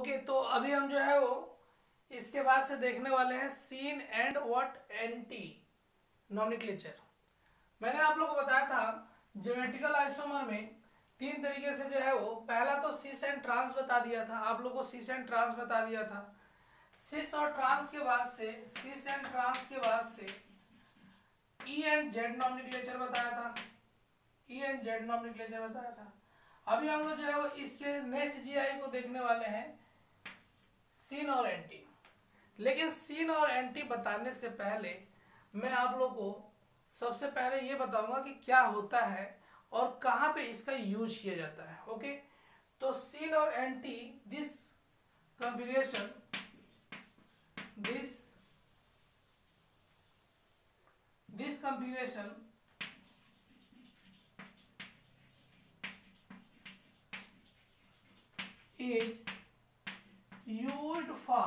Okay, तो अभी हम जो है वो इसके बाद से देखने वाले हैं seen and what anti nomenclature. मैंने आप लोगों को बताया था ज्योमेट्रिकल आइसोमर में तीन तरीके से जो है वो, पहला तो सिस एंड ट्रांस बता दिया था आप लोगों को, सिस एंड ट्रांस बता दिया था। सिस और ट्रांस के बाद से, सिस एंड ट्रांस के बाद से ई एंड जेड नॉमेनक्लेचर बताया था, ई एंड जेड नॉमेनक्लेचर बताया था। अभी हम लोग जो है वो इसके नेक्स्ट जीआई को देखने वाले हैं सीन और एंटी। लेकिन सीन और एंटी बताने से पहले मैं आप लोग को सबसे पहले ये बताऊंगा कि क्या होता है और कहाँ पे इसका यूज किया जाता है। ओके, तो सीन और anti, this configuration, this configuration is used for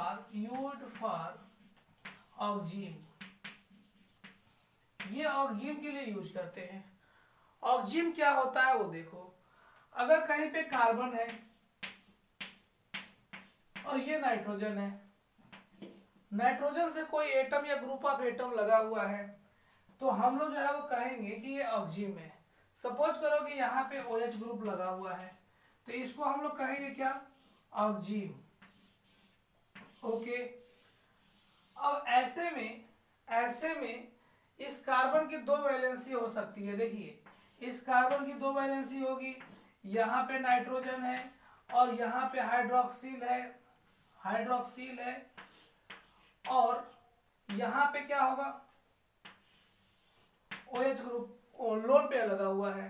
ऑक्जीम। ये ऑक्जीम के लिए यूज करते हैं। ऑक्जीम क्या होता है वो देखो, अगर कहीं पे कार्बन है और ये नाइट्रोजन है, नाइट्रोजन से कोई एटम या ग्रुप ऑफ एटम लगा हुआ है, तो हम लोग जो है वो कहेंगे कि ये ऑक्जीम है। सपोज करो कि यहाँ पे OH ग्रुप लगा हुआ है, तो इसको हम लोग कहेंगे क्या, ऑक्जीम। ओके, अब ऐसे में इस कार्बन की दो वैलेंसी हो सकती है। देखिए, इस कार्बन की दो वैलेंसी होगी, यहाँ पे नाइट्रोजन है और यहाँ पे हाइड्रोक्सिल है, और यहाँ पे क्या होगा, OH ग्रुप लोन पेयर लगा हुआ है,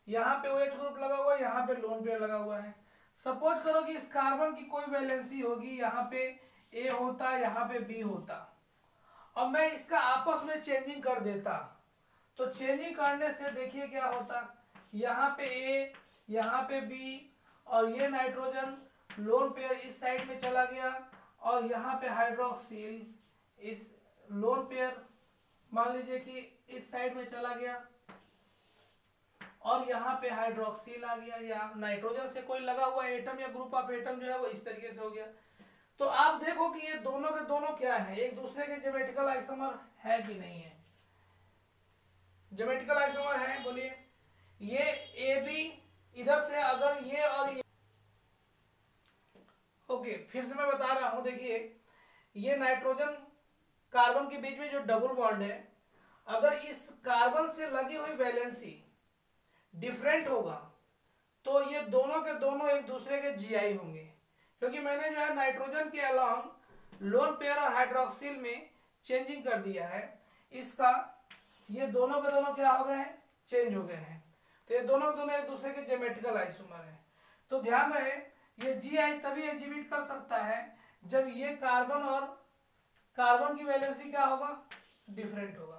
यहाँ पे OH ग्रुप लगा हुआ है, यहाँ पे लोन पेयर लगा हुआ है। सपोज करो कि इस कार्बन की कोई वैलेंसी होगी, यहाँ पे A होता, यहाँ पे B होता, और मैं इसका आपस में चेंजिंग कर देता, तो चेंजिंग करने से देखिए क्या होता, यहाँ पे A, यहाँ पे B, और ये नाइट्रोजन लोन पेयर इस साइड में चला गया, और यहाँ पे हाइड्रोक्सिल इस लोन पेयर मान लीजिए कि इस साइड में चला गया, और यहाँ पे हाइड्रोक्सिल आ गया, या नाइट्रोजन से कोई लगा हुआ एटम या ग्रुप ऑफ एटम जो है वो इस तरीके से हो गया। तो आप देखो कि ये दोनों के दोनों क्या है, एक दूसरे के ज्योमेट्रिकल आइसोमर है कि नहीं है। ज्योमेट्रिकल आइसोमर है, बोलिए। ये AB इधर से अगर ये और ये, ओके फिर से मैं बता रहा हूं, देखिए ये नाइट्रोजन कार्बन के बीच में जो डबल बॉन्ड है, अगर इस कार्बन से लगी हुई वैलेंसी डिफरेंट होगा तो ये दोनों के दोनों एक दूसरे के जीआई होंगे, क्योंकि मैंने जो है नाइट्रोजन के अलोंग लोन पेयर और हाइड्रोक्सिल में चेंजिंग कर दिया है इसका, ये दोनों के दोनों क्या हो गए हैं, चेंज हो गए हैं, तो ये दोनों के दोनों एक दूसरे के ज्योमेट्रिकल आइसोमर है। तो ध्यान रहे, ये जीआई तभी एग्जिबिट कर सकता है जब ये कार्बन और कार्बन की वैलेंसी क्या होगा, डिफरेंट होगा।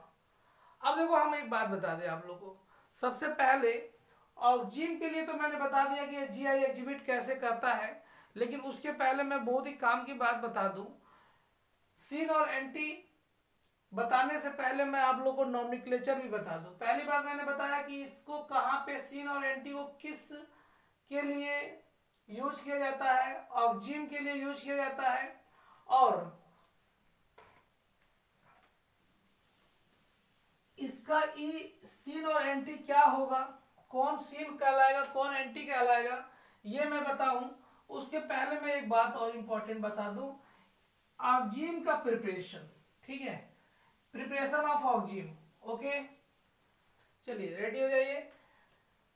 अब देखो हम एक बात बता दें आप लोगों को, सबसे पहले ऑक्जीन के लिए तो मैंने बता दिया कि जीआई एग्जिबिट कैसे करता है, लेकिन उसके पहले मैं बहुत ही काम की बात बता दूं। सीन और एंटी बताने से पहले मैं आप लोगों को नॉमेनक्लेचर भी बता दूं। पहली बात मैंने बताया कि इसको कहाँ पे, सीन और एंटी को किस के लिए यूज किया जाता है, ऑक्जीन के लिए यूज किया जाता है, और इसका ई सीन और एंटी क्या होगा, कौन सीन कहलाएगा कौन एंटी कहलाएगा, ये मैं बताऊं। उसके पहले मैं एक बात और इंपॉर्टेंट बता दूं, ऑक्जीन का प्रिपरेशन, ठीक है, प्रिपरेशन ऑफ ऑक्जीन। ओके, चलिए रेडी हो जाइए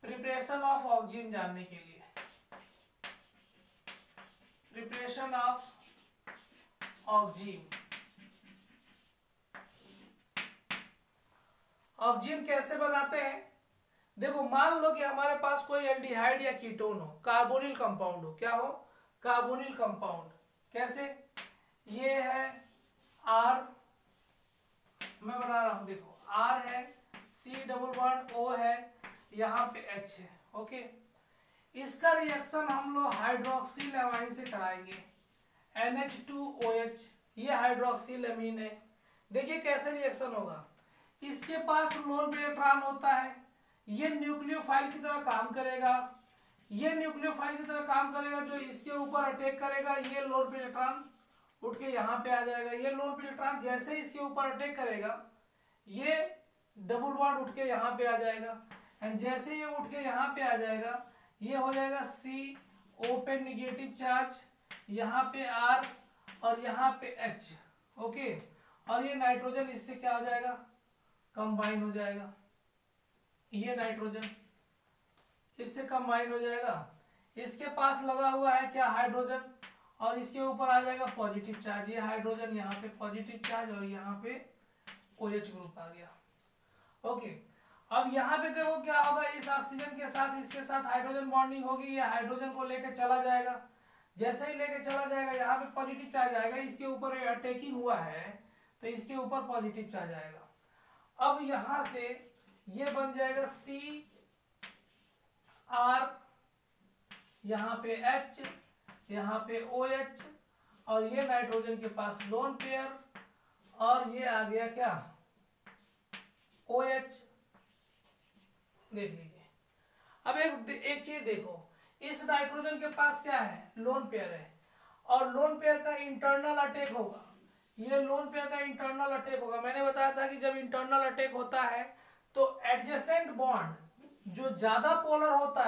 प्रिपरेशन ऑफ ऑक्जीन जानने के लिए। प्रिपरेशन ऑफ ऑक्जीन, ऑक्जीन कैसे बनाते हैं, देखो मान लो कि हमारे पास कोई एल्डिहाइड या कीटोन हो, कार्बोनिल कंपाउंड हो, क्या हो, कार्बोनिल कंपाउंड। कैसे, ये है R, मैं बना रहा हूं, देखो R है, C डबल बॉन्ड O है, यहाँ पे H है। ओके, इसका रिएक्शन हम लोग हाइड्रोक्सिल एमाइन से कराएंगे, NH2OH, ये हाइड्रोक्सिल एमीन है। देखिए कैसे रिएक्शन होगा, इसके पास लोन पे इलेक्ट्रॉन होता है, ये न्यूक्लियोफाइल की तरह काम करेगा, ये न्यूक्लियोफाइल की तरह काम करेगा, जो इसके ऊपर अटैक करेगा, ये लोन पे इलेक्ट्रॉन उठ के यहाँ पे आ जाएगा। ये लोन पे इलेक्ट्रॉन जैसे ही इसके ऊपर अटैक करेगा, ये डबल बॉन्ड उठ के यहाँ पे आ जाएगा, एंड जैसे ये उठ के यहाँ पे आ जाएगा, ये हो जाएगा सी ओपन निगेटिव चार्ज, यहाँ पे आर और यहाँ पे एच। ओके, और ये नाइट्रोजन इससे क्या हो जाएगा, कंबाइन हो जाएगा। ये नाइट्रोजन इससे कंबाइन हो जाएगा, इसके पास लगा हुआ है क्या, हाइड्रोजन, और इसके ऊपर आ जाएगा पॉजिटिव चार्ज। ये हाइड्रोजन यहाँ पे पॉजिटिव चार्ज और यहाँ पे OH ग्रुप आ गया। ओके, अब यहाँ पे देखो क्या होगा, इस ऑक्सीजन के साथ इसके साथ हाइड्रोजन बॉन्डिंग होगी, ये हाइड्रोजन को लेकर चला जाएगा। जैसे ही लेके चला जाएगा, यहाँ पे पॉजिटिव चार्ज आएगा, इसके ऊपर अटैकिंग हुआ है तो इसके ऊपर पॉजिटिव चार्ज आएगा। अब यहाँ से ये बन जाएगा सी आर, यहाँ पे H, यहाँ पे OH, और ये नाइट्रोजन के पास लोन पेयर, और ये आ गया क्या, OH। देख लीजिए, अब एक चीज देखो, इस नाइट्रोजन के पास क्या है, लोन पेयर है, और लोन पेयर का इंटरनल अटैक होगा। ये लोन पेयर का इंटरनल अटैक होगा। मैंने बताया था कि जब इंटरनल अटैक होता है तो एडजेसेंट बॉन्ड जो ज्यादा पोलर होता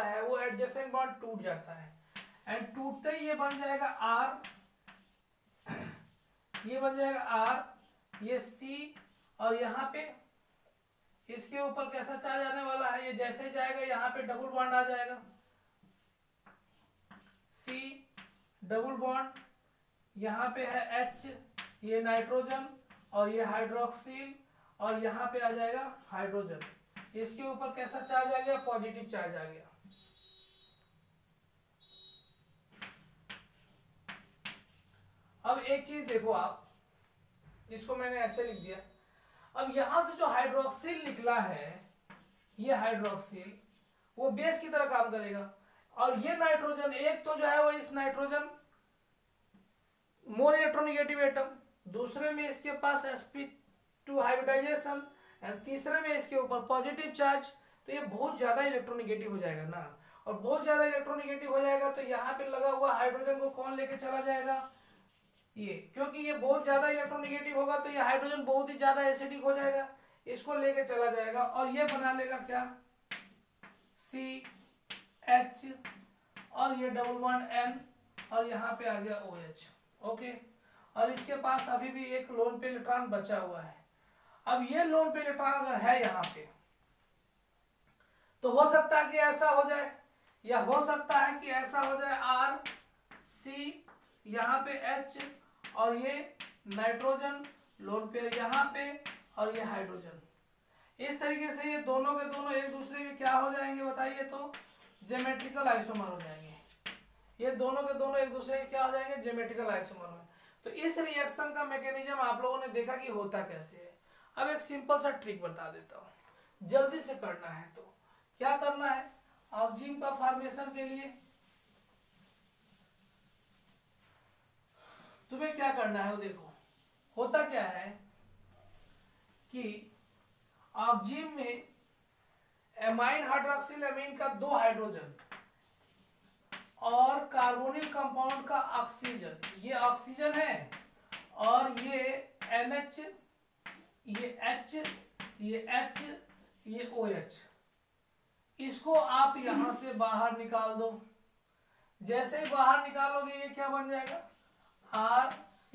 है वो एडजेसेंट बॉन्ड टूट जाता है, एंड टूटते ही ये बन जाएगा आर, ये बन जाएगा आर, ये सी, और यहाँ पे इसके ऊपर कैसा चार्ज आने वाला है, ये जैसे जाएगा यहाँ पे डबल बॉन्ड आ जाएगा, सी डबल बॉन्ड, यहाँ पे है H, ये नाइट्रोजन और ये हाइड्रोक्सिल, और यहाँ पे आ जाएगा हाइड्रोजन। इसके ऊपर कैसा चार्ज आ गया, पॉजिटिव चार्ज आ गया। अब एक चीज देखो आप, इसको मैंने ऐसे लिख दिया। अब यहां से जो हाइड्रोक्सिल निकला है, ये हाइड्रोक्सिल वो बेस की तरह काम करेगा, और ये नाइट्रोजन एक तो जो है वो इस नाइट्रोजन मोर इलेक्ट्रोनेगेटिव एटम, दूसरे में इसके पास sp2 हाइब्रिडाइजेशन, एंड तीसरे में इसके ऊपर पॉजिटिव चार्ज, तो ये बहुत ज्यादा इलेक्ट्रोनेगेटिव हो जाएगा ना, और बहुत ज्यादा इलेक्ट्रोनेगेटिव हो जाएगा तो यहाँ पे लगा हुआ हाइड्रोजन को कौन लेके चला जाएगा, ये, क्योंकि ये बहुत ज्यादा इलेक्ट्रोनेगेटिव होगा तो ये हाइड्रोजन बहुत ही ज्यादा एसिडिक हो जाएगा, इसको लेके चला जाएगा, और ये बना लेगा क्या, CH, और ये डबल बॉन्ड N, और यहाँ पे आ गया OH। ओके, और इसके पास अभी भी एक लोन पे इलेक्ट्रॉन बचा हुआ है। अब ये लोन पे इलेक्ट्रॉन अगर है यहाँ पे, तो हो सकता है कि ऐसा हो जाए, या हो सकता है कि ऐसा हो जाए, RC, यहाँ पे H, और ये नाइट्रोजन लोन पेयर यहाँ पे, और ये हाइड्रोजन। इस तरीके से ये दोनों के दोनों एक दूसरे के क्या हो जाएंगे बताइए, तो ज्योमेट्रिकल आइसोमर हो जाएंगे। ये दोनों के दोनों एक दूसरे के क्या हो जाएंगे, ज्योमेट्रिकल आइसोमर हो। तो इस रिएक्शन का मैकेनिज्म आप लोगों ने देखा कि होता कैसे है। अब एक सिंपल सा ट्रिक बता देता हूं, जल्दी से करना है। तो क्या करना है, ऑक्जिन का फॉर्मेशन के लिए तुम्हें क्या करना है, वो देखो होता क्या है कि ऑक्जिन में एमाइन हाइड्रोक्सिल एमीन का 2 हाइड्रोजन और कार्बोनिल कंपाउंड का ऑक्सीजन, ये ऑक्सीजन है, और ये NH, ये H, ये H, ये OH, इसको आप यहां से बाहर निकाल दो। जैसे ही बाहर निकालोगे ये क्या बन जाएगा, RCH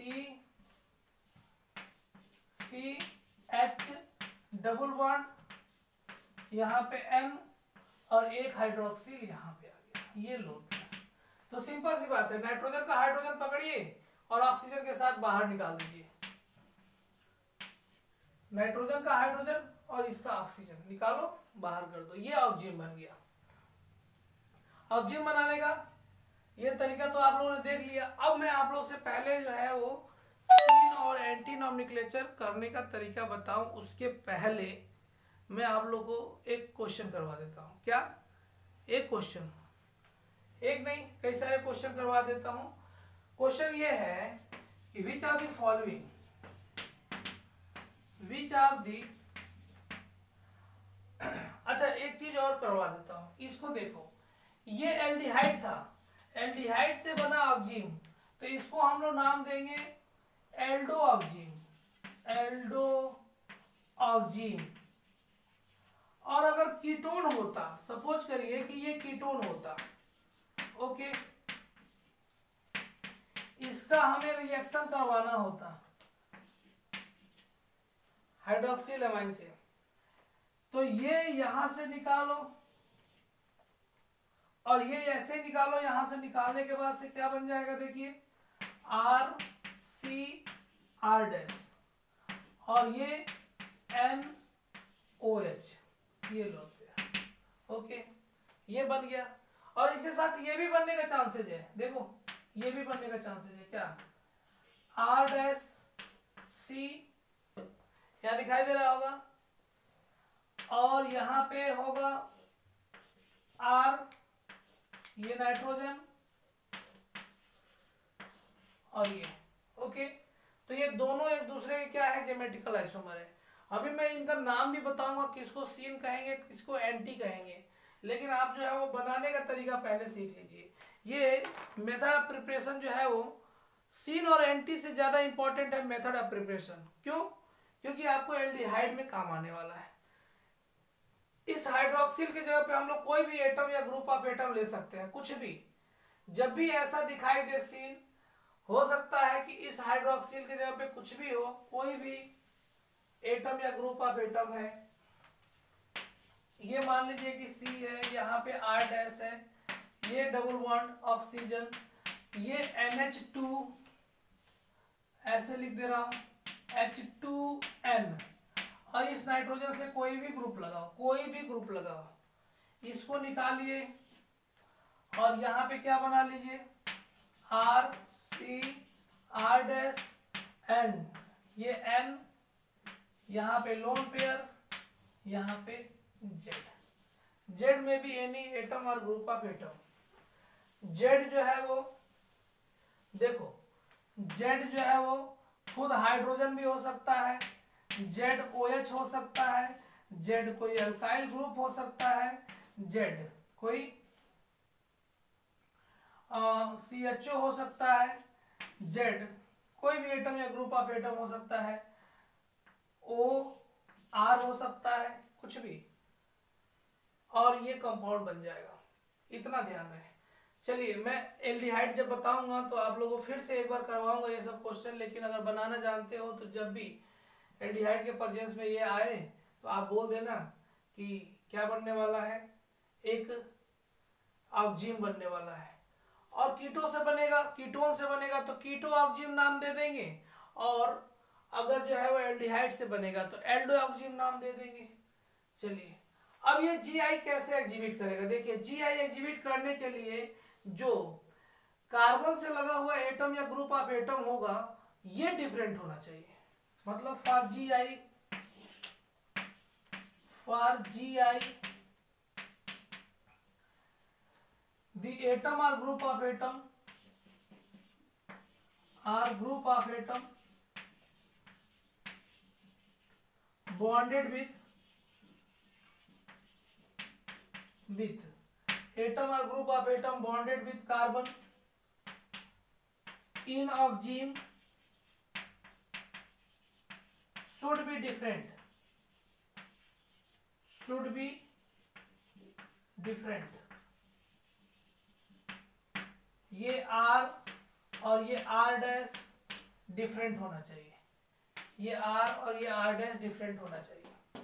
डबल बॉन्ड, यहाँ पे N, और एक हाइड्रोक्सिल यहाँ पे आ गया, ये लोन। तो सिंपल सी बात है, नाइट्रोजन का हाइड्रोजन पकड़िए और ऑक्सीजन के साथ बाहर निकाल दीजिए। नाइट्रोजन का हाइड्रोजन और इसका ऑक्सीजन निकालो, बाहर कर दो, ये ऑक्जिन बन गया। ऑक्जिन बनाने का ये तरीका तो आप लोगों ने देख लिया। अब मैं आप लोगों से पहले जो है वो स्पिन और एंटी नॉमेनक्लेचर करने का तरीका बताऊं, उसके पहले मैं आप लोगों को एक क्वेश्चन करवा देता हूं। क्या, एक क्वेश्चन, एक नहीं कई सारे क्वेश्चन करवा देता हूं। क्वेश्चन ये है कि which are the following, which are the अच्छा एक चीज और करवा देता हूं, इसको देखो, ये एल्डिहाइड था, एल्डिहाइड से बना ऑक्जीन, तो इसको हम लोग नाम देंगे एल्डो ऑक्जीन, एल्डो ऑक्जीन। और अगर कीटोन होता, सपोज करिए कि ये कीटोन होता, ओके, इसका हमें रिएक्शन करवाना होता हाइड्रोक्सिल अमाइन से, तो ये यहां से निकालो और ये ऐसे निकालो, यहां से निकालने के बाद से क्या बन जाएगा, देखिए आर सी आर डैश और ये एन ओ एच, ये लो, ओके, ये बन गया। और इसके साथ ये भी बनने का चांसेज है, देखो ये भी बनने का चांसेज है, क्या आर डैश सी, यहां दिखाई दे रहा होगा, और यहां पे होगा आर, ये नाइट्रोजन और ये, ओके। तो ये दोनों एक दूसरे के क्या है, जेमेटिकल आइसोमर है। अभी मैं इनका नाम भी बताऊंगा, किसको सीन कहेंगे, किसको एंटी कहेंगे, लेकिन आप जो है वो बनाने का तरीका पहले सीख लीजिए। ये मेथड ऑफ प्रिपरेशन जो है वो सीन और एंटी से ज्यादा इंपॉर्टेंट है मेथड ऑफ प्रिपरेशन। क्यों? क्योंकि आपको एल्डिहाइड में काम आने वाला है। इस हाइड्रोक्सिल की जगह पे हम लोग कोई भी एटम या ग्रुप ऑफ एटम ले सकते हैं, कुछ भी। जब भी ऐसा दिखाई दे सीन, हो सकता है कि इस हाइड्रोक्सिल की जगह पे कुछ भी हो, कोई भी एटम या ग्रुप ऑफ एटम है। ये मान लीजिए कि सी है, यहाँ पे आर डैश है, ये डबल बॉन्ड ऑक्सीजन, ये NH2 ऐसे लिख दे रहा हूं, H2N, और इस नाइट्रोजन से कोई भी ग्रुप लगाओ, कोई भी ग्रुप लगाओ, इसको निकालिए और यहाँ पे क्या बना लीजिए, R C R dash N, ये N, यहाँ पे लोन पेयर, यहाँ पे Z में भी एनी एटम और ग्रुप ऑफ एटम। Z जो है वो देखो, Z जो है वो खुद हाइड्रोजन भी हो सकता है, ZOH हो सकता है, Z कोई अल्काइल ग्रुप हो सकता है, Z कोई CHO हो सकता है, Z कोई भी एटम या ग्रुप ऑफ एटम हो सकता है, OR हो सकता है, कुछ भी, और ये कंपाउंड बन जाएगा। इतना ध्यान रहे। चलिए मैं एल्डिहाइड जब बताऊंगा तो आप लोगों को फिर से एक बार करवाऊंगा ये सब क्वेश्चन, लेकिन अगर बनाना जानते हो तो जब भी एल्डिहाइड के प्रेजेंस में ये आए तो आप बोल देना कि क्या बनने वाला है, एक ऑक्जीन बनने वाला है। और कीटो से बनेगा, कीटोन से बनेगा तो कीटो ऑक्जीन नाम दे देंगे, और अगर जो है वो एल्डिहाइड से बनेगा तो एल्डो ऑक्जीन नाम दे देंगे। चलिए अब ये जीआई कैसे एग्जिबिट करेगा, देखिए जीआई एग्जिबिट करने के लिए जो कार्बन से लगा हुआ एटम या ग्रुप ऑफ एटम होगा ये डिफरेंट होना चाहिए। मतलब for GI the atom or group of atom bonded with atom or group of atom bonded with carbon in oxygen should be different, ये R और ये R डैश डिफरेंट होना चाहिए, ये R और ये R डैश डिफरेंट होना चाहिए,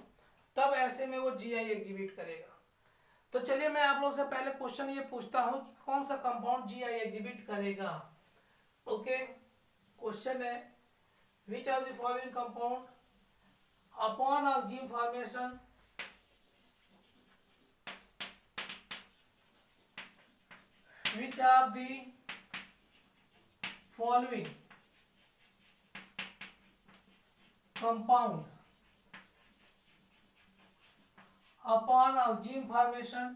तब ऐसे में वो जीआई एग्जिबिट करेगा। तो चलिए मैं आप लोगों से पहले क्वेश्चन ये पूछता हूं कि कौन सा कंपाउंड जीआई एग्जिबिट करेगा। ओके, क्वेश्चन है which are the following compound upon oxygen formation which of the following compound upon oxygen formation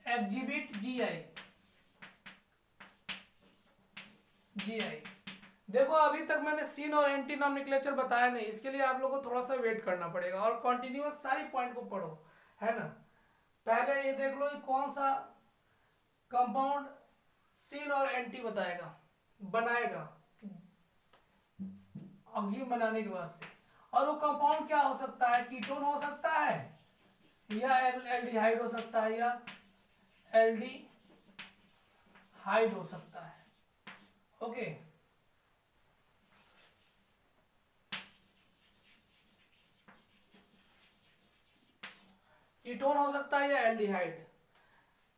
exhibit GI, GI। देखो अभी तक मैंने सीन और एंटी नॉमेनक्लेचर बताया नहीं, इसके लिए आप लोगों को थोड़ा सा वेट करना पड़ेगा और कंटिन्यूअस सारी पॉइंट को पढ़ो, है ना। पहले ये देख लो कि कौन सा कंपाउंड सीन और एंटी बनाएगा ऑक्सीजन बनाने के बाद से, और वो कंपाउंड क्या हो सकता है, कीटोन हो सकता है या एल्डिहाइड हो सकता है या एल्डिहाइड हो सकता है। ओके, कीटोन हो सकता है या एल्डिहाइड।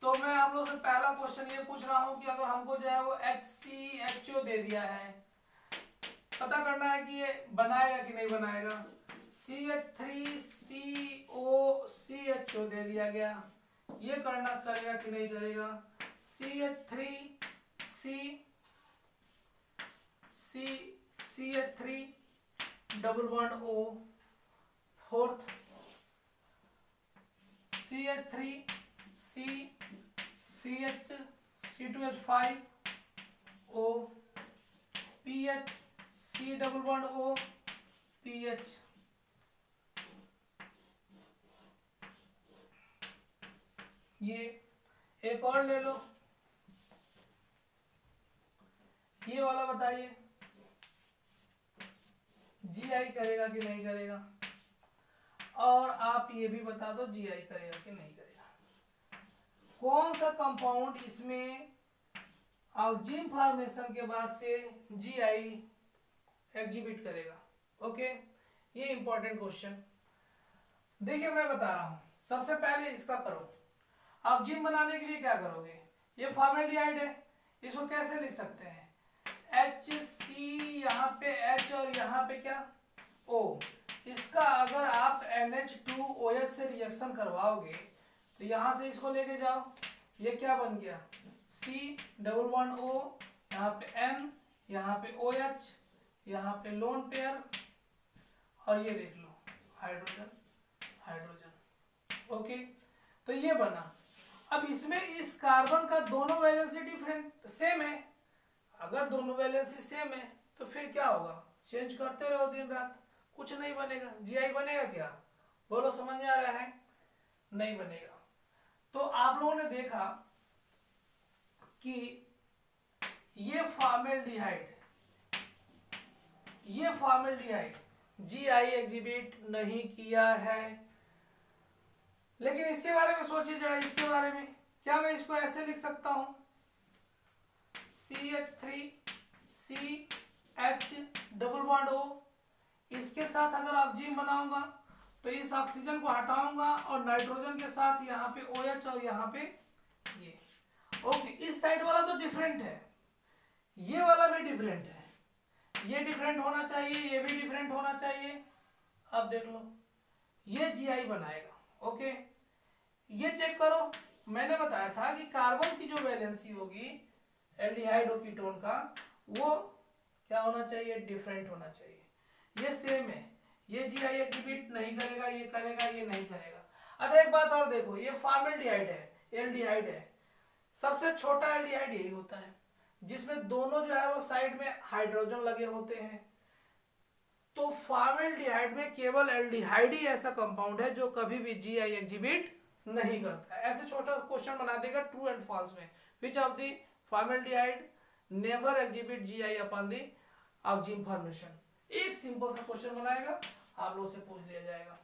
तो मैं आप लोगों से पहला क्वेश्चन ये पूछ रहा हूं कि अगर हमको जो है वो HCHO दे दिया है, पता करना है कि ये बनाएगा कि नहीं बनाएगा। CH3COCHO दे दिया गया, ये करेगा कि नहीं करेगा। CH3 double bond O, fourth C2H5O, C double bond O, PH। ये एक और ले लो, ये वाला बताइए GI करेगा कि नहीं करेगा, और आप ये भी बता दो GI करेगा कि नहीं करेगा। कौन सा कंपाउंड इसमें ऑक्सीजन फॉर्मेशन के बाद से GI एग्जिबिट करेगा। ओके, ये इंपॉर्टेंट क्वेश्चन। देखिए मैं बता रहा हूं, सबसे पहले इसका करो। ऑक्सीजन बनाने के लिए क्या करोगे, ये फॉर्मेल्डिहाइड है, इसको कैसे लिख सकते हैं, HC, यहाँ पे H और यहाँ पे क्या O। इसका अगर आप NH2OH से रिएक्शन करवाओगे तो यहां से इसको लेके जाओ, ये क्या बन गया C डबल बॉन्ड O, यहाँ पे N, यहाँ पे OH, यहाँ पे लोन पेयर, और ये देख लो हाइड्रोजन हाइड्रोजन। ओके, तो ये बना। अब इसमें इस कार्बन का दोनों वैलेंसी डिफरेंट सेम है, अगर दोनों वैलेंसी सेम है तो फिर क्या होगा, चेंज करते रहो दिन रात, कुछ नहीं बनेगा। GI बनेगा क्या, बोलो, समझ में आ रहा है, नहीं बनेगा। तो आप लोगों ने देखा कि ये फॉर्मेल्डिहाइड GI एग्जिबिट नहीं किया है, लेकिन इसके बारे में सोचिए जरा, इसके बारे में क्या मैं इसको ऐसे लिख सकता हूं, CH3CH डबल बॉन्ड O, इसके साथ अगर ऑक्सीजन बनाऊंगा तो इस ऑक्सीजन को हटाऊंगा और नाइट्रोजन के साथ यहाँ पे OH और यहाँ पे ये। ओके, इस साइड वाला तो डिफरेंट है, ये वाला भी डिफरेंट है, ये डिफरेंट होना चाहिए, ये भी डिफरेंट होना चाहिए। अब देख लो ये GI बनाएगा। ओके, ये चेक करो, मैंने बताया था कि कार्बन की जो वैलेंसी होगी एल्डिहाइड और कीटोन का, वो क्या होना चाहिए, डिफरेंट होना चाहिए। ये सेम है, ये GI एग्जिबिट नहीं करेगा, ये करेगा, ये नहीं करेगा। अच्छा एक बात और देखो, ये फॉर्मेल्डिहाइड है, एल्डिहाइड है, सबसे छोटा एल्डिहाइड यही होता है जिसमें दोनों जो है वो साइड में हाइड्रोजन लगे होते हैं। तो फॉर्मेल्डिहाइड में केवल एल्डिहाइड ही ऐसा कंपाउंड है जो कभी भी GI एग्जिबिट नहीं करता है। ऐसे छोटा क्वेश्चन बना देगा ट्रू एंड फॉल्स में, which of the formaldehyde never exhibit GI upon the oxygen formation. एक सिंपल सा क्वेश्चन बनाएगा, आप लोग से पूछ लिया जाएगा।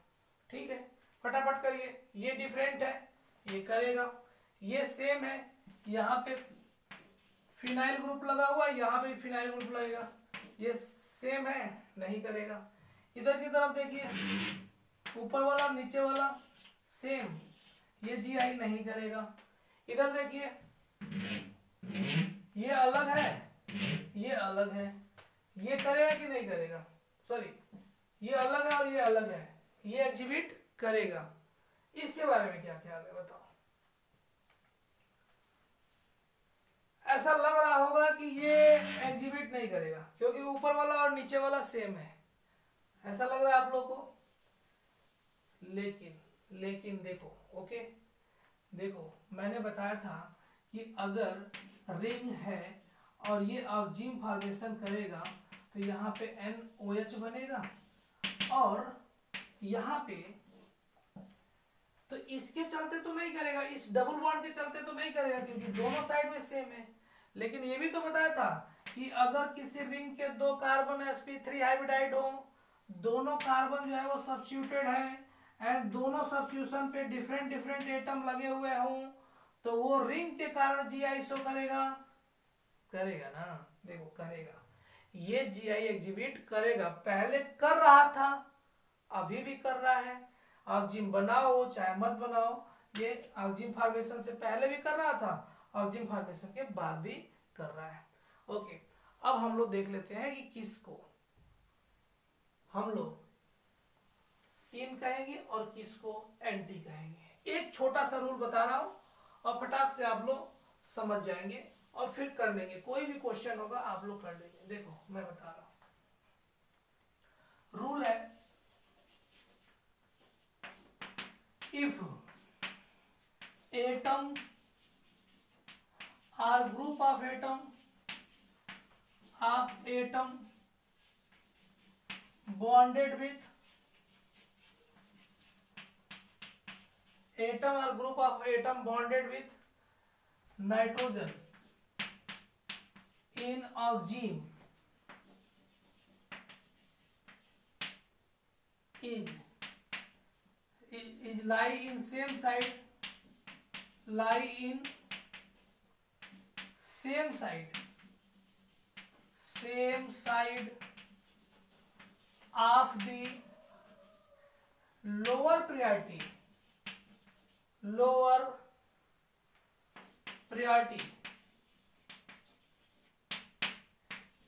ठीक है, फटाफट करिए। ये डिफरेंट है, ये करेगा, ये सेम है, यहाँ पे फिनाइल ग्रुप लगा हुआ है, यहाँ पे फिनाइल ग्रुप लगेगा, ये सेम है, नहीं करेगा। इधर की तरफ देखिए, ऊपर वाला नीचे वाला सेम, ये GI नहीं करेगा। इधर देखिए, ये अलग है, ये अलग है, ये करेगा कि नहीं करेगा, सॉरी ये अलग है और ये अलग है, ये एग्जिबिट करेगा। इसके बारे में क्या ख्याल है बताओ। ऐसा लग रहा होगा कि ये एग्जिबिट नहीं करेगा क्योंकि ऊपर वाला और नीचे वाला सेम है, ऐसा लग रहा है आप लोग को। लेकिन देखो, ओके देखो, मैंने बताया था कि अगर रिंग है और ये ऑक्सीजन फॉर्मेशन करेगा तो यहाँ पे NOH बनेगा, और यहाँ पे तो इसके चलते तो नहीं करेगा, इस डबल बॉन्ड के चलते तो नहीं करेगा क्योंकि दोनों साइड में सेम है। लेकिन ये भी तो बताया था कि अगर किसी रिंग के दो कार्बन sp3 हाइब्रिडाइड हो, दोनों कार्बन जो है वो सब्स्टिट्यूटेड है एंड दोनों सब्स्टिट्यूशन पे डिफरेंट डिफरेंट एटम लगे हुए हों, तो वो रिंग के कारण GI शो करेगा, करेगा ना, देखो करेगा, ये GI एग्जिबिट करेगा। पहले कर रहा था, अभी भी कर रहा है, ऑक्सीजन बनाओ चाहे मत बनाओ, ये ऑक्सीजन फॉर्मेशन से पहले भी कर रहा था, ऑक्सीजन फॉर्मेशन के बाद भी कर रहा है। ओके, अब हम लोग देख लेते हैं कि किसको हम लोग सीन कहेंगे और किसको एंटी कहेंगे। एक छोटा सा रूल बता रहा हूं और फटाक से आप लोग समझ जाएंगे और फिर कर लेंगे, कोई भी क्वेश्चन होगा आप लोग कर लेंगे। देखो मैं बता रहा हूं, रूल है if atom or group of atom bonded with atom or group of atom bonded with nitrogen in oxygen is lie in same side of the lower priority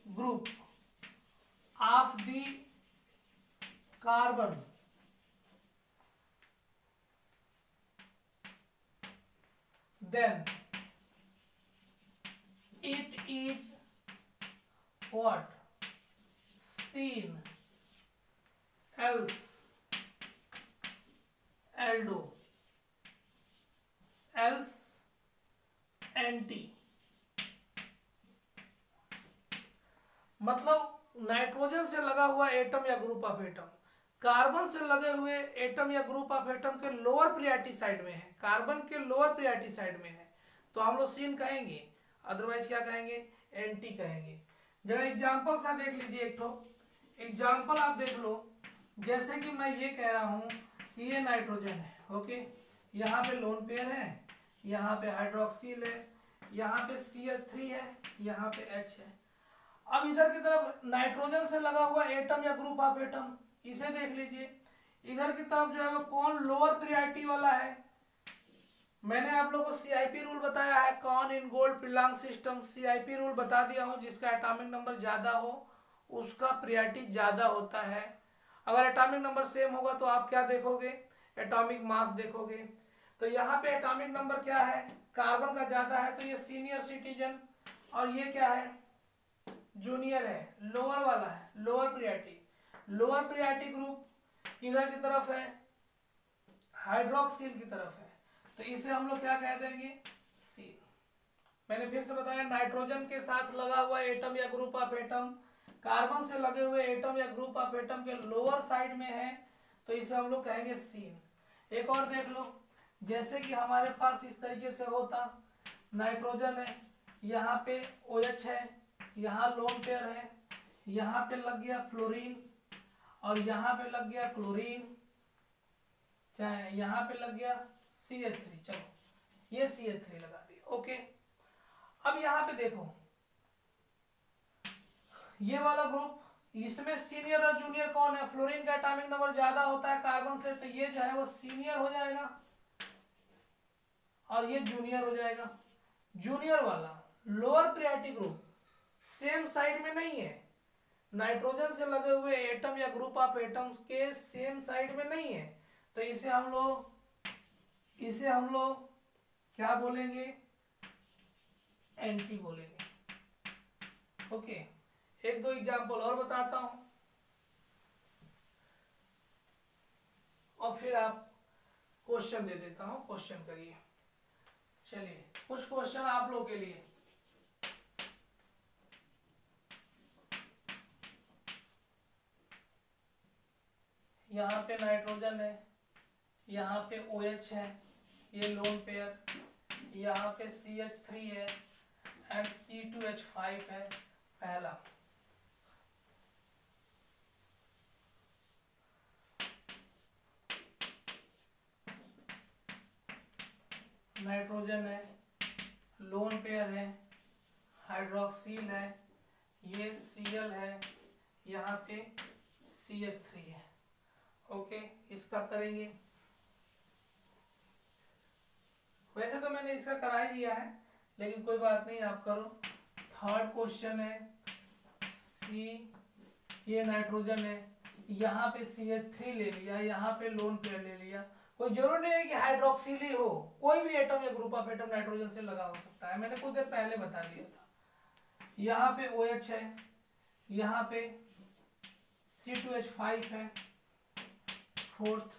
group of the carbon, then it is what? Seen, else aldo, else anti। मतलब nitrogen से लगा हुआ atom या group of atom carbon से लगे हुए atom या group of atom के लोअर प्रियॉरिटी साइड में है, कार्बन के लोअर प्रियॉरिटी साइड में है, तो हम लोग सीन कहेंगे, अदरवाइज क्या कहेंगे? एंटी कहेंगे। जरा एग्जांपल सा देख लीजिए, एक ठो एग्जांपल आप देख लो। जैसे कि मैं ये कह रहा हूं कि ये नाइट्रोजन है, ओके, यहाँ पे लोन पेयर है, यहाँ पे हाइड्रोक्सिल है, यहाँ पे CH3 है, यहाँ पे H है। अब इधर की तरफ नाइट्रोजन से लगा हुआ एटम या ग्रुप ऑफ एटम, इसे देख लीजिए। इधर की तरफ जो है वो कौन लोअर प्रियॉरिटी वाला है? मैंने आप लोगों को CIP रूल बताया है, कौन इन गोल्ड प्रिलॉन्ग सिस्टम, CIP रूल बता दिया हूं। जिसका एटॉमिक नंबर ज्यादा हो उसका प्रियॉरिटी ज्यादा होता है। अगर एटॉमिक नंबर सेम होगा तो आप क्या देखोगे? एटॉमिक मास देखोगे। तो यहाँ पे एटॉमिक नंबर क्या है? कार्बन का ज्यादा है तो ये सीनियर सिटीजन, और ये क्या है? जूनियर है, लोअर वाला है, lower priority. Lower priority group किधर की तरफ है? हाइड्रोक्सिल की तरफ है, तो इसे हम लोग क्या कह देंगे? सी। मैंने फिर से बताया, नाइट्रोजन के साथ लगा हुआ एटम या ग्रुप ऑफ एटम कार्बन से लगे हुए एटम या ग्रुप ऑफ एटम के लोअर साइड में है, तो इसे हम लोग कहेंगे सीन। एक और देख लो, जैसे कि हमारे पास इस तरीके से होता, नाइट्रोजन है, यहाँ पे OH है, यहाँ लोन पेयर है, यहाँ पे लग गया फ्लोरीन और यहाँ पे लग गया क्लोरीन, चाहे यहाँ पे लग गया CH3। चलो ये CH3 लगा दिया, ओके। अब यहाँ पे देखो, ये वाला ग्रुप, इसमें सीनियर और जूनियर कौन है? फ्लोरीन का एटॉमिक नंबर ज्यादा होता है कार्बन से, तो ये जो है वो सीनियर हो जाएगा और ये जूनियर हो जाएगा। जूनियर वाला lower priority group same side में नहीं है, नाइट्रोजन से लगे हुए एटम या ग्रुप ऑफ एटम्स के सेम साइड में नहीं है, तो इसे हम लोग क्या बोलेंगे? एंटी बोलेंगे, ओके। एक दो एग्जांपल और बताता हूं और फिर आप क्वेश्चन दे देता हूं, क्वेश्चन करिए। चलिए कुछ क्वेश्चन आप लोग के लिए। यहाँ पे नाइट्रोजन है, यहाँ पे OH है, ये लोन पेयर, यहाँ पे CH3 है एंड C2H5 है पहला। नाइट्रोजन है, लोन पेयर है, हाइड्रोक्सिल है, ये Cl है, यहाँ पे CH3 है। ओके, इसका करेंगे। वैसे तो मैंने इसका करा ही दिया है, लेकिन कोई बात नहीं, आप करो। थर्ड क्वेश्चन है, सी, ये नाइट्रोजन है, यहाँ पे CH3 ले लिया, यहाँ पे लोन पेयर ले लिया। कोई जरूरी नहीं है कि हाइड्रोक्सिल ही हो, कोई भी एटम या ग्रुप ऑफ एटम नाइट्रोजन से लगा हो सकता है, मैंने कुछ देर पहले बता दिया था। यहाँ पे OH है, यहाँ पे C2H5 है, फोर्थ।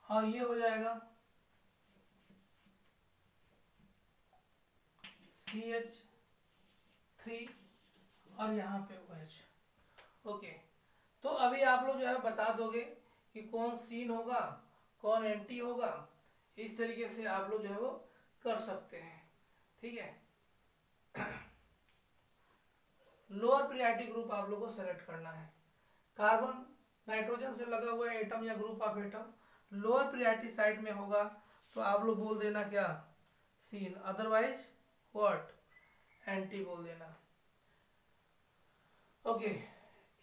और ये हो जाएगा CH3 और यहाँ पे OH। ओके, तो अभी आप लोग जो है बता दोगे कि कौन सीन होगा, कौन एंटी होगा, इस तरीके से आप लोग जो है वो कर सकते हैं। ठीक है, लोअर प्रियोरिटी ग्रुप आप लोग को सेलेक्ट करना है। कार्बन नाइट्रोजन से लगा हुआ एटम या group of atom lower priority side में होगा, तो आप लोग बोल देना क्या, सीन, अदरवाइज व्हाट, एंटी बोल देना। ओके,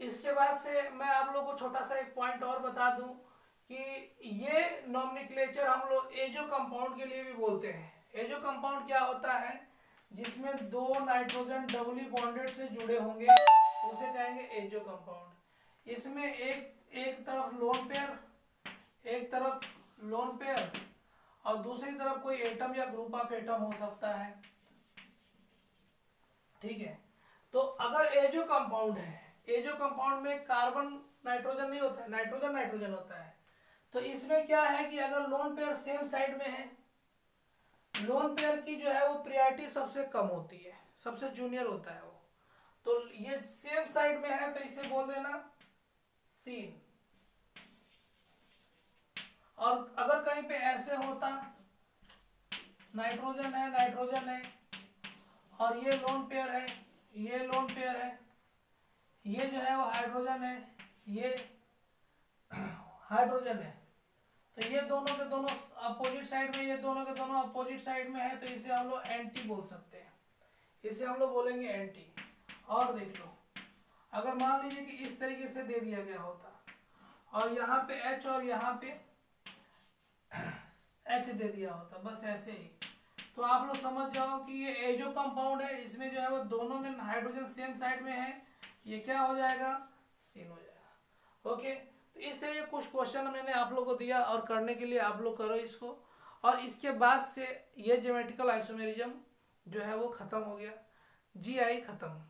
इसके बाद से मैं आप लोग को छोटा सा एक पॉइंट और बता दूं कि ये नॉमेनक्लेचर हम लोग एजो कंपाउंड के लिए भी बोलते हैं। एजो कंपाउंड क्या होता है, जिसमें दो नाइट्रोजन डबली बॉन्डेड से जुड़े होंगे, उसे कहेंगे एजो कंपाउंड। इसमें एक तरफ लोन पेयर, एक तरफ लोन पेयर और दूसरी तरफ कोई एटम या ग्रुप ऑफ एटम हो सकता है। ठीक है, तो अगर एजो कंपाउंड है, एजो कंपाउंड में कार्बन नाइट्रोजन नहीं होता है, नाइट्रोजन नाइट्रोजन होता है, तो इसमें क्या है कि अगर लोन पेयर सेम साइड में है, लोन पेयर की जो है वो प्रायोरिटी सबसे कम होती है, सबसे जूनियर होता है वो, तो ये सेम साइड में है तो इसे बोल देना सीन। और अगर कहीं पे ऐसे होता, नाइट्रोजन है और ये लोन पेयर है, ये लोन पेयर है, ये जो है वो हाइड्रोजन है, ये हाइड्रोजन है, तो ये दोनों के दोनों अपोजिट साइड में, ये दोनों के दोनों अपोजिट साइड में है, तो इसे हम लोग एंटी बोल सकते हैं, इसे हम लोग बोलेंगे एंटी। और देख लो, अगर मान लीजिए कि इस तरीके से दे दिया गया होता और यहाँ पे H और यहाँ पे H दे दिया होता, बस ऐसे ही, तो आप लोग समझ जाओ कि ये एजो कंपाउंड है, इसमें जो है वो दोनों में हाइड्रोजन सेम साइड में है, ये क्या हो जाएगा, सीन हो जाएगा। ओके, तो इस तरह कुछ क्वेश्चन मैंने आप लोग को दिया और करने के लिए आप लोग करो इसको। और इसके बाद से ये ज्योमेट्रिकल आइसोमेरिज्म जो है वो खत्म हो गया, GI खत्म।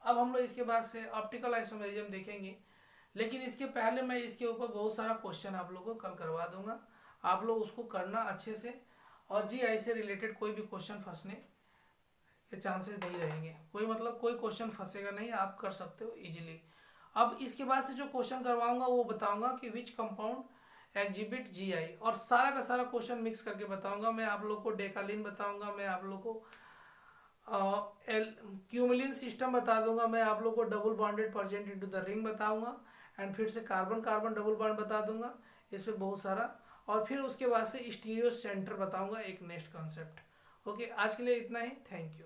अब हम लोग इसके बाद से ऑप्टिकल आइसोमेरिज्म देखेंगे, लेकिन इसके पहले मैं इसके ऊपर बहुत सारा क्वेश्चन आप लोग को कल करवा दूंगा, आप लोग उसको करना अच्छे से, और GI से रिलेटेड कोई भी क्वेश्चन फंसने के चांसेस नहीं रहेंगे, कोई क्वेश्चन फंसेगा नहीं, आप कर सकते हो इजीली। अब इसके बाद से जो क्वेश्चन करवाऊंगा वो बताऊंगा कि विच कंपाउंड एग्जिबिट GI, और सारा का सारा क्वेश्चन मिक्स करके बताऊंगा। मैं आप लोग को डेकालिन बताऊंगा, मैं आप लोग को क्यूमुलिन सिस्टम बता दूंगा, मैं आप लोग को double bonded present into the ring बताऊंगा, एंड फिर से कार्बन कार्बन डबल बॉन्ड बता दूंगा, इसमें बहुत सारा, और फिर उसके बाद से स्टीरियो सेंटर बताऊंगा, एक नेक्स्ट कॉन्सेप्ट। ओके, आज के लिए इतना ही, थैंक यू।